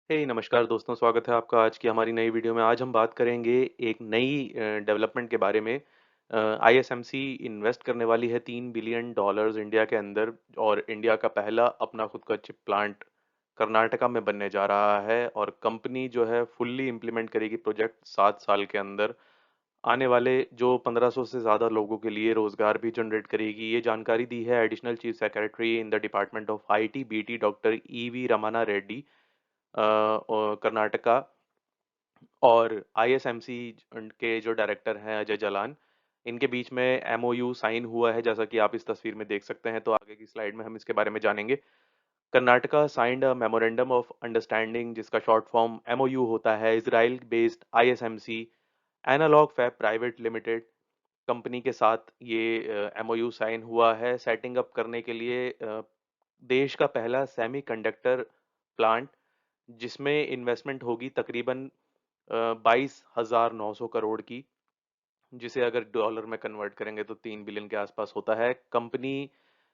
हे नमस्कार दोस्तों, स्वागत है आपका आज की हमारी नई वीडियो में। आज हम बात करेंगे एक नई डेवलपमेंट के बारे में। आईएसएमसी इन्वेस्ट करने वाली है $3 बिलियन इंडिया के अंदर और इंडिया का पहला अपना खुद का चिप प्लांट कर्नाटका में बनने जा रहा है और कंपनी जो है फुल्ली इम्प्लीमेंट करेगी प्रोजेक्ट 7 साल के अंदर। आने वाले जो 1500 से ज़्यादा लोगों के लिए रोजगार भी जनरेट करेगी। ये जानकारी दी है additional chief secretary in the department of IT BT doctor E V Ramana Reddy और कर्नाटका और आईएसएमसी के जो डायरेक्टर हैं अजय जलान, इनके बीच में एमओयू साइन हुआ है, जैसा कि आप इस तस्वीर में देख सकते हैं। तो आगे की स्लाइड में हम इसके बारे में जानेंगे। Karnataka signed a memorandum of understanding, जिसका शॉर्ट फॉर्म एमओयू होता है, Israel based ISMC analog fab private limited company के साथ ये एमओयू साइन हुआ है सेटिंग अप करने के लिए देश का पहला सेमीकंडक्टर प्लांट, जिसमें इन्वेस्टमेंट होगी तकरीबन 22,900 करोड़ की, जिसे अगर डॉलर में कन्वर्ट करेंगे तो 3 बिलियन के आसपास होता है। Company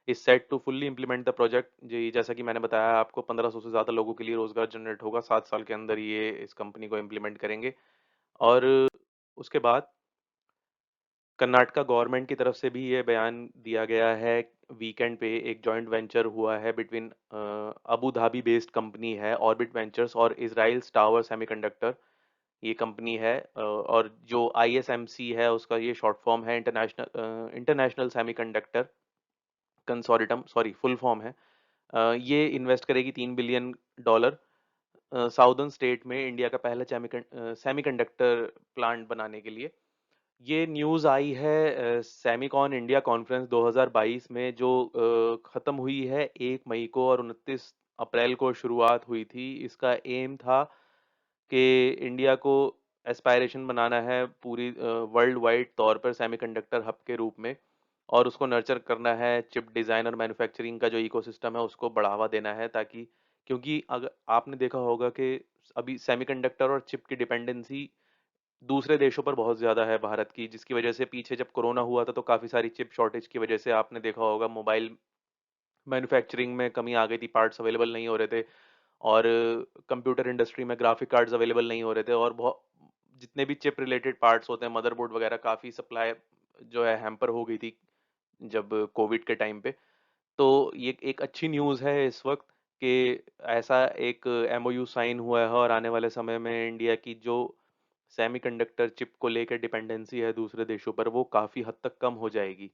is set to fully implement the project. जी, जैसा कि मैंने बताया आपको, 1500 से ज़्यादा लोगों के लिए रोजगार जनरेट होगा। 7 साल के अंदर ये इस कंपनी को इम्प्लीमेंट करेंगे। और उसके बाद कर्नाटका गवर्नमेंट की तरफ से भी ये बयान दिया गया है। वीकेंड पे एक जॉइंट वेंचर हुआ है between Abu Dhabi based company है ऑर्बिट वेंचर्स और इजराइल टावर सेमीकंडक्टर, ये कंपनी है। और जो आईएसएमसी है उसका ये शॉर्ट फॉर्म है, international semiconductor consortium, sorry full form है। ये इन्वेस्ट करेगी $3 बिलियन साउदर्न स्टेट में इंडिया का पहला सेमीकंडक्टर प्लांट बनाने के लिए। ये न्यूज़ आई है सेमिकॉन इंडिया कॉन्फ्रेंस 2022 में, जो ख़त्म हुई है 1 मई को और 29 अप्रैल को शुरुआत हुई थी। इसका एम था कि इंडिया को एस्पायरेशन बनाना है पूरी वर्ल्ड वाइड तौर पर सेमीकंडक्टर हब के रूप में, और उसको नर्चर करना है। चिप डिज़ाइन और मैन्युफैक्चरिंग का जो इकोसिस्टम है उसको बढ़ावा देना है, ताकि क्योंकि अगर आपने देखा होगा कि अभी सेमीकंडक्टर और चिप की डिपेंडेंसी दूसरे देशों पर बहुत ज़्यादा है भारत की, जिसकी वजह से पीछे जब कोरोना हुआ था तो काफ़ी सारी चिप शॉर्टेज की वजह से आपने देखा होगा मोबाइल मैन्युफैक्चरिंग में कमी आ गई थी, पार्ट्स अवेलेबल नहीं हो रहे थे। और कंप्यूटर इंडस्ट्री में ग्राफिक कार्ड्स अवेलेबल नहीं हो रहे थे, और बहुत जितने भी चिप रिलेटेड पार्ट्स होते हैं, मदरबोर्ड वगैरह, काफ़ी सप्लाई जो है हैम्पर हो गई थी जब कोविड के टाइम पे। तो ये एक अच्छी न्यूज़ है इस वक्त कि ऐसा एक एमओयू साइन हुआ है और आने वाले समय में इंडिया की जो सेमीकंडक्टर चिप को लेकर डिपेंडेंसी है दूसरे देशों पर, वो काफ़ी हद तक कम हो जाएगी।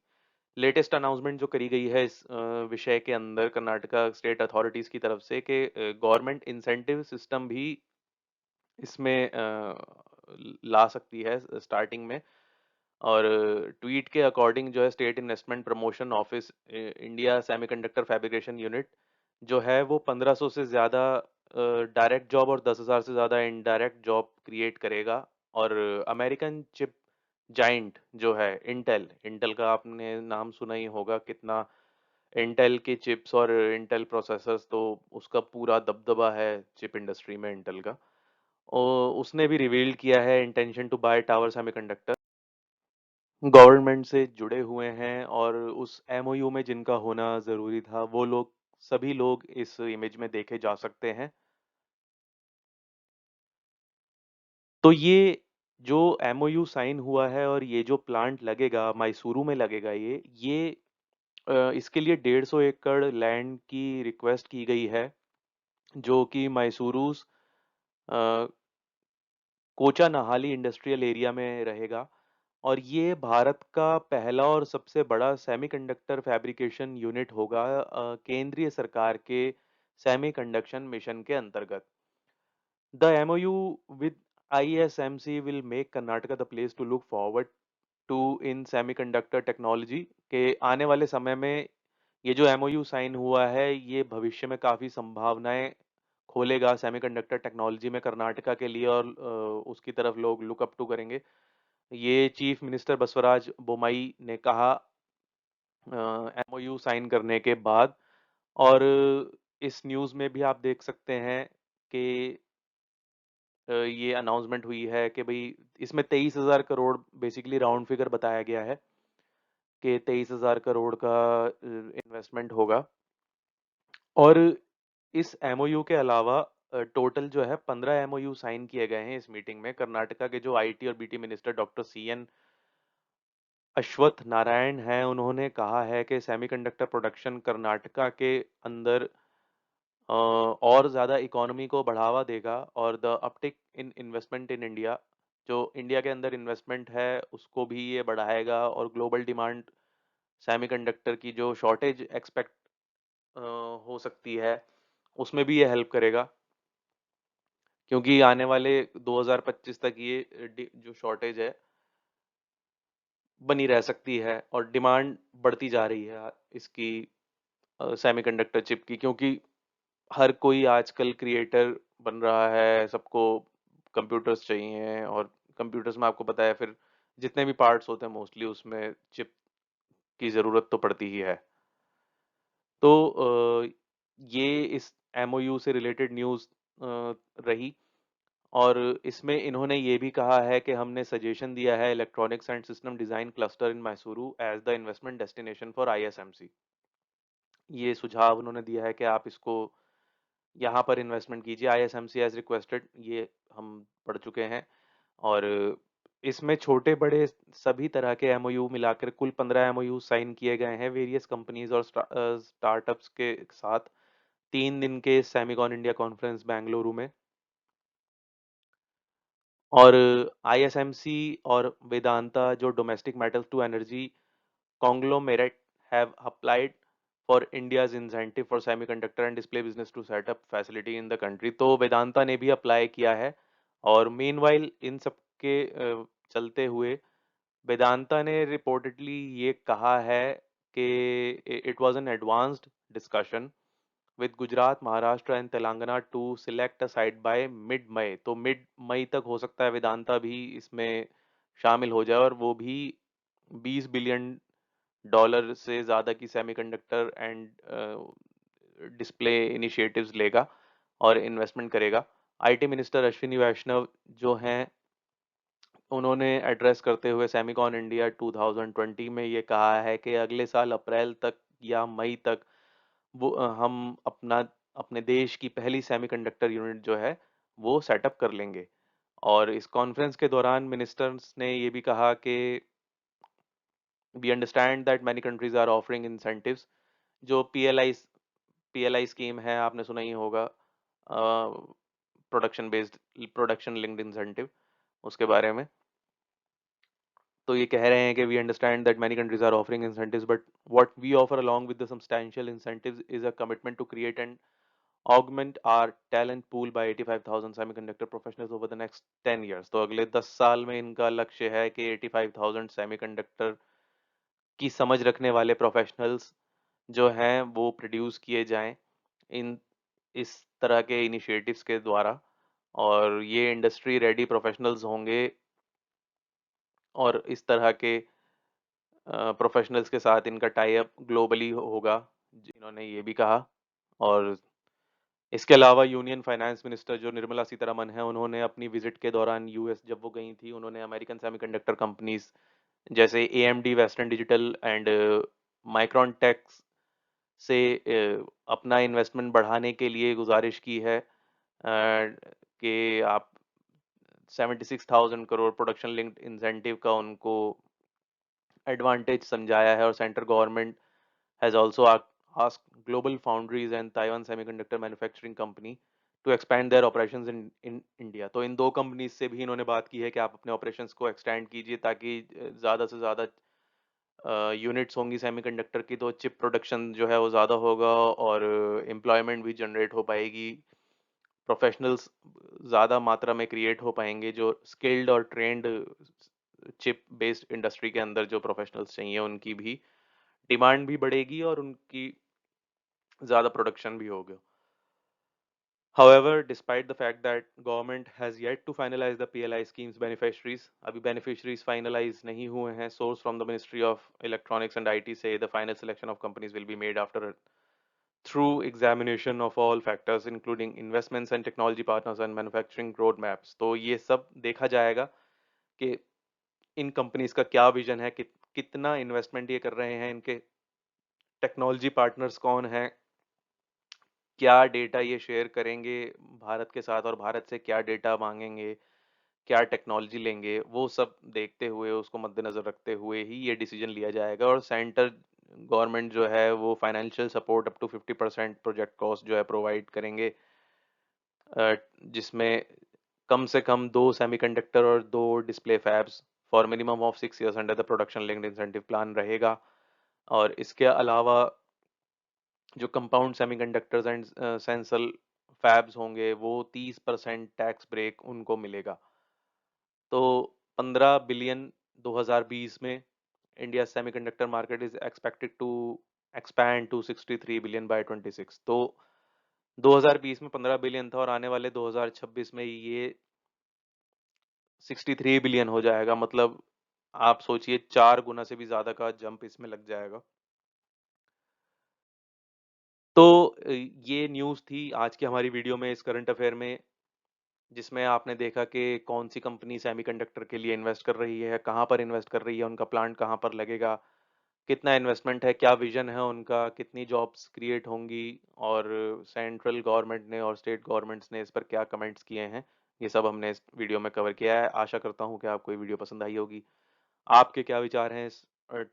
लेटेस्ट अनाउंसमेंट जो करी गई है इस विषय के अंदर कर्नाटका स्टेट अथॉरिटीज़ की तरफ से, कि गवर्नमेंट इंसेंटिव सिस्टम भी इसमें ला सकती है स्टार्टिंग में। और ट्वीट के अकॉर्डिंग जो है, estate investment promotion office India semiconductor fabrication unit जो है वो 1500 से ज़्यादा डायरेक्ट जॉब और 10,000 से ज़्यादा इनडायरेक्ट जॉब क्रिएट करेगा। और अमेरिकन चिप जाइंट जो है इंटेल, इंटेल का आपने नाम सुना ही होगा कितना। इंटेल के चिप्स और इंटेल प्रोसेसर्स, तो उसका पूरा दबदबा है चिप इंडस्ट्री में इंटेल का। उसने भी रिवील किया है intention to buy tower semiconductor, government से जुड़े हुए हैं। और उस एमओयू में जिनका होना ज़रूरी था, वो लोग, सभी लोग इस इमेज में देखे जा सकते हैं। तो ये जो एमओयू साइन हुआ है और ये जो प्लांट लगेगा मैसूरू में लगेगा, ये इसके लिए 150 एकड़ लैंड की रिक्वेस्ट की गई है, जो कि मैसूरू कोचानहाली इंडस्ट्रियल एरिया में रहेगा। और ये भारत का पहला और सबसे बड़ा सेमीकंडक्टर फैब्रिकेशन यूनिट होगा केंद्रीय सरकार के सेमीकंडक्शन मिशन के अंतर्गत। The MOU with ISMC will make Karnataka the place to look forward to in semiconductor technology, के आने वाले समय में ये जो एमओयू साइन हुआ है, ये भविष्य में काफ़ी संभावनाएं खोलेगा सेमीकंडक्टर टेक्नोलॉजी में कर्नाटका के लिए, और उसकी तरफ लोग लुक अप टू करेंगे। ये चीफ मिनिस्टर बसवराज बोम्मई ने कहा एमओयू साइन करने के बाद। और इस न्यूज़ में भी आप देख सकते हैं कि ये अनाउंसमेंट हुई है कि भाई इसमें 23,000 करोड़ बेसिकली राउंड फिगर बताया गया है कि 23,000 करोड़ का इन्वेस्टमेंट होगा। और इस एमओयू के अलावा टोटल जो है 15 एमओयू साइन किए गए हैं इस मीटिंग में। कर्नाटका के जो आईटी और BT minister doctor CN Ashwath Narayan हैं, उन्होंने कहा है कि सेमीकंडक्टर प्रोडक्शन कर्नाटका के अंदर और ज़्यादा इकोनॉमी को बढ़ावा देगा और the uptick in investment in India, जो इंडिया के अंदर इन्वेस्टमेंट है उसको भी ये बढ़ाएगा, और ग्लोबल डिमांड सेमीकंडक्टर की जो शॉर्टेज एक्सपेक्ट हो सकती है उसमें भी ये हेल्प करेगा, क्योंकि आने वाले 2025 तक ये जो शॉर्टेज है बनी रह सकती है और डिमांड बढ़ती जा रही है इसकी, सेमीकंडक्टर चिप की, क्योंकि हर कोई आजकल क्रिएटर बन रहा है, सबको कंप्यूटर्स चाहिए, और कंप्यूटर्स में आपको पता है फिर जितने भी पार्ट्स होते हैं मोस्टली उसमें चिप की ज़रूरत तो पड़ती ही है। तो ये इस एमओयू से रिलेटेड न्यूज़ रही, और इसमें इन्होंने ये भी कहा है कि हमने सजेशन दिया है electronics and system design cluster in Mysuru as the investment destination for ISMC. ये सुझाव उन्होंने दिया है कि आप इसको यहाँ पर इन्वेस्टमेंट कीजिए, आईएसएमसी एज रिक्वेस्टेड, ये हम पढ़ चुके हैं। और इसमें छोटे बड़े सभी तरह के एमओयू मिलाकर कुल 15 एमओयू साइन किए गए हैं वेरियस कंपनीज और स्टार्टअप्स के साथ 3 दिन के सेमिकॉन इंडिया कॉन्फ्रेंस बेंगलुरु में। और आईएसएमसी और वेदांता जो domestic metals to energy conglomerate have applied for India's incentive for semiconductor and display business to set up facility in the country। तो वेदांता ने भी अप्लाई किया है, और मीनवाइल इन सब के चलते हुए वेदांता ने रिपोर्टेडली ये कहा है कि it was an advanced discussion with Gujarat, Maharashtra and Telangana to select a site by mid May. तो मिड मई तक हो सकता है वेदांता भी इसमें शामिल हो जाए, और वो भी 20 बिलियन डॉलर से ज़्यादा की सेमीकंडक्टर एंड डिस्प्ले इनिशिएटिव्स लेगा और इन्वेस्टमेंट करेगा। आईटी मिनिस्टर अश्विनी वैष्णव जो हैं, उन्होंने एड्रेस करते हुए सेमिकॉन इंडिया 2020 में ये कहा है कि अगले साल अप्रैल तक या मई तक हम अपने देश की पहली सेमीकंडक्टर यूनिट जो है वो सेटअप कर लेंगे। और इस कॉन्फ्रेंस के दौरान मिनिस्टर्स ने ये भी कहा कि we understand that many countries are offering incentives, जो पीएलआई स्कीम है आपने सुना ही होगा, प्रोडक्शन लिंक्ड इंसेंटिव, उसके बारे में। तो ये कह रहे हैं कि we understand that many countries are offering incentives but what we offer along with the substantial incentives is a commitment to create and augment our talent pool by 85,000 semiconductor professionals over the next 10 years। तो अगले 10 साल में इनका लक्ष्य है कि 85,000 semiconductor की समझ रखने वाले प्रोफेशनल्स जो हैं वो प्रोड्यूस किए जाएं इन इस तरह के इनिशिएटिव्स के द्वारा, और ये इंडस्ट्री रेडी प्रोफेशनल्स होंगे, और इस तरह के प्रोफेशनल्स के साथ इनका टाई अप ग्लोबली होगा, जिन्होंने ये भी कहा। और इसके अलावा यूनियन फाइनेंस मिनिस्टर जो निर्मला सीतारमन है, उन्होंने अपनी विजिट के दौरान यूएस जब वो गई थी, उन्होंने अमेरिकन सेमीकंडक्टर कंपनीज जैसे AMD, western digital and Micron टेक्स से अपना इन्वेस्टमेंट बढ़ाने के लिए गुजारिश की है, कि आप 76,000 करोड़ प्रोडक्शन लिंक्ड इंसेंटिव का उनको एडवांटेज समझाया है। और central government has also asked global foundries and Taiwan Semiconductor Manufacturing Company to expand their operations in India। तो इन दो कंपनीज से भी इन्होंने बात की है कि आप अपने ऑपरेशंस को एक्सटेंड कीजिए, ताकि ज़्यादा से ज़्यादा यूनिट्स होंगी सेमीकंडक्टर की, तो चिप प्रोडक्शन जो है वो ज़्यादा होगा, और एम्प्लॉयमेंट भी जनरेट हो पाएगी, प्रोफेशनल्स ज़्यादा मात्रा में क्रिएट हो पाएंगे, जो स्किल्ड और ट्रेंड चिप बेस्ड इंडस्ट्री के अंदर जो प्रोफेशनल्स चाहिए उनकी भी डिमांड भी बढ़ेगी, और उनकी ज़्यादा प्रोडक्शन भी होगा। However, despite the fact that government has yet to finalize the PLI schemes beneficiaries, अभी beneficiaries finalize नहीं हुए हैं, source from the Ministry of Electronics and IT say the final selection of companies will be made after a through examination of all factors including investments and technology partners and manufacturing roadmaps। तो ये सब देखा जाएगा कि इन companies का क्या vision है, कितना इन्वेस्टमेंट ये कर रहे हैं, इनके टेक्नोलॉजी पार्टनर्स कौन हैं, क्या डेटा ये शेयर करेंगे भारत के साथ और भारत से क्या डेटा माँगेंगे, क्या टेक्नोलॉजी लेंगे, वो सब देखते हुए, उसको मद्देनज़र रखते हुए ही ये डिसीजन लिया जाएगा और सेंटर गवर्नमेंट जो है वो financial support up to 50% project cost जो है प्रोवाइड करेंगे, अ, जिसमें कम से कम 2 सेमीकंडक्टर और 2 display fabs for minimum of 6 years under the production linked incentive plan रहेगा। और इसके अलावा जो compound semiconductors and sensor fabs होंगे वो 30% टैक्स ब्रेक उनको मिलेगा। तो 15 बिलियन 2020 में India semiconductor market is expected to expand to 63 billion by 26। तो 2020 में 15 बिलियन था और आने वाले 2026 में ये 63 बिलियन हो जाएगा। मतलब आप सोचिए 4 गुना से भी ज़्यादा का जंप इसमें लग जाएगा। तो ये न्यूज़ थी आज की हमारी वीडियो में इस करंट अफेयर में, जिसमें आपने देखा कि कौन-सी कंपनी सेमीकंडक्टर के लिए इन्वेस्ट कर रही है, कहाँ पर इन्वेस्ट कर रही है, उनका प्लांट कहाँ पर लगेगा, कितना इन्वेस्टमेंट है, क्या विज़न है उनका, कितनी जॉब्स क्रिएट होंगी और सेंट्रल गवर्नमेंट ने और स्टेट गवर्नमेंट्स ने इस पर क्या कमेंट्स किए हैं, ये सब हमने इस वीडियो में कवर किया है। आशा करता हूँ कि आपको ये वीडियो पसंद आई होगी। आपके क्या विचार हैं इस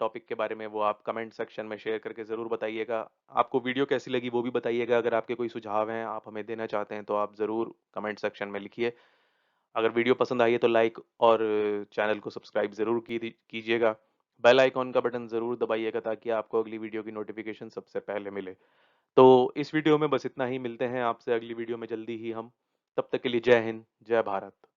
टॉपिक के बारे में वो आप कमेंट सेक्शन में शेयर करके ज़रूर बताइएगा। आपको वीडियो कैसी लगी वो भी बताइएगा। अगर आपके कोई सुझाव हैं आप हमें देना चाहते हैं तो आप ज़रूर कमेंट सेक्शन में लिखिए। अगर वीडियो पसंद आई है तो लाइक और चैनल को सब्सक्राइब ज़रूर कीजिएगा। बेल आइकॉन का बटन ज़रूर दबाइएगा ताकि आपको अगली वीडियो की नोटिफिकेशन सबसे पहले मिले। तो इस वीडियो में बस इतना ही, मिलते हैं आपसे अगली वीडियो में जल्दी ही हम। तब तक के लिए जय हिंद, जय भारत।